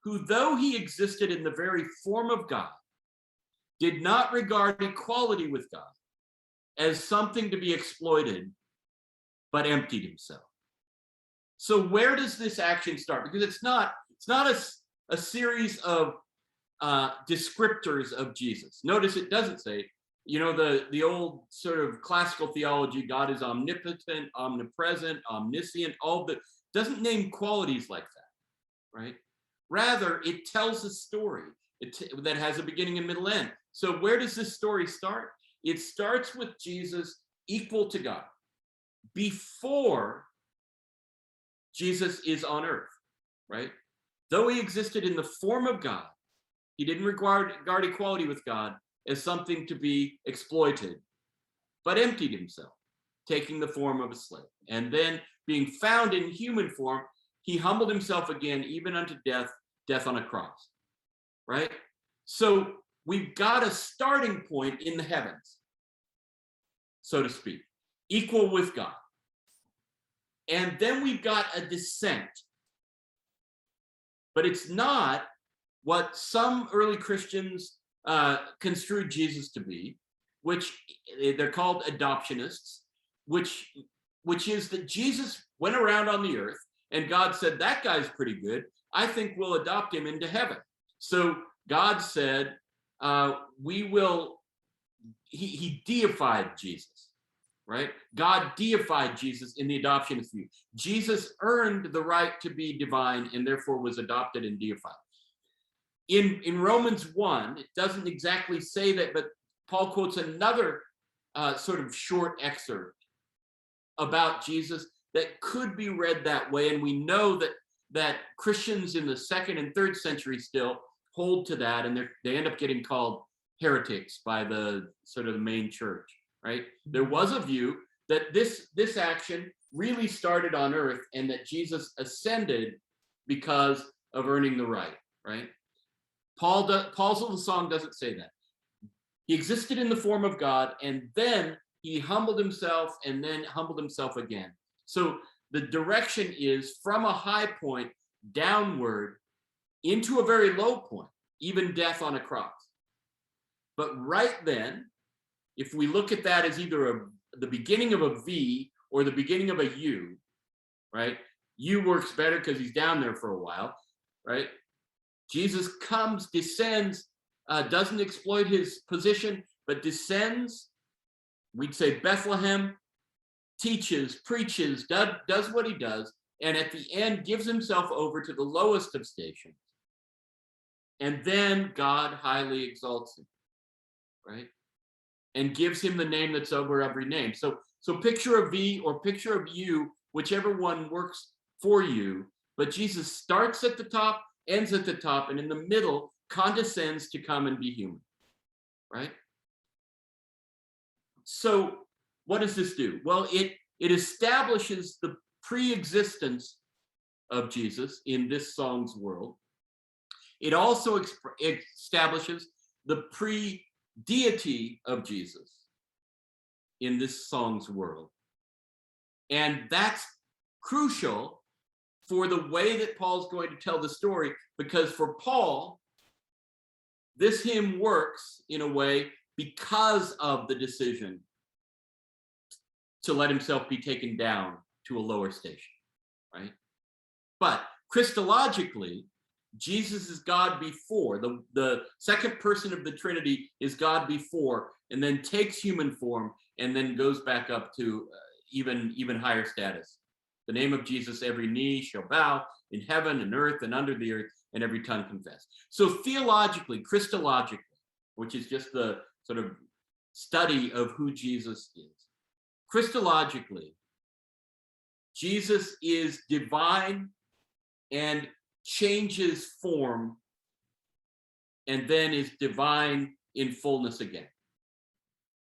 who, though he existed in the very form of God, did not regard equality with God as something to be exploited, but emptied himself. So where does this action start? Because it's not a series of descriptors of Jesus. Notice it doesn't say, the old sort of classical theology, God is omnipotent, omnipresent, omniscient, all that doesn't name qualities like that, right? Rather, it tells a story that has a beginning and middle end. So where does this story start? It starts with Jesus equal to God before Jesus is on earth, right? Though he existed in the form of God, he didn't regard equality with God as something to be exploited, but emptied himself, taking the form of a slave. And then being found in human form, he humbled himself again, even unto death on a cross, right? So we've got a starting point in the heavens, so to speak, equal with God. And then we've got a descent. But it's not what some early Christians construed Jesus to be, which they're called adoptionists, which is that Jesus went around on the earth and God said, that guy's pretty good. I think we'll adopt him into heaven. So God said, he deified Jesus, right? God deified Jesus in the adoptionist view. Jesus earned the right to be divine and therefore was adopted and deified. In Romans 1, it doesn't exactly say that, but Paul quotes another sort of short excerpt about Jesus that could be read that way. And we know that Christians in the 2nd and 3rd century still hold to that, and they end up getting called heretics by the sort of the main church, right? There was a view that this action really started on earth and that Jesus ascended because of earning the right? Paul's little song doesn't say that. He existed in the form of God, and then he humbled himself, and then humbled himself again. So the direction is from a high point downward into a very low point, even death on a cross. But right then, if we look at that as either the beginning of a V or the beginning of a U, right? U works better because he's down there for a while, right? Jesus comes, descends, doesn't exploit his position, but descends. We'd say Bethlehem, teaches, preaches, does what he does, and at the end gives himself over to the lowest of stations. And then God highly exalts him, right? And gives him the name that's over every name. So picture a V or picture of U, whichever one works for you. But Jesus starts at the top, ends at the top, and in the middle condescends to come and be human, right? So what does this do? Well, it establishes the pre-existence of Jesus in this song's world. It also establishes the pre-deity of Jesus in this song's world. And that's crucial for the way that Paul's going to tell the story, because for Paul, this hymn works in a way because of the decision to let himself be taken down to a lower station, right? But Christologically, Jesus is God before. The second person of the Trinity is God before, and then takes human form, and then goes back up to even higher status. The name of Jesus, every knee shall bow in heaven and earth and under the earth, and every tongue confess. So theologically, Christologically, which is just the sort of study of who Jesus is, Christologically, Jesus is divine and changes form, and then is divine in fullness again.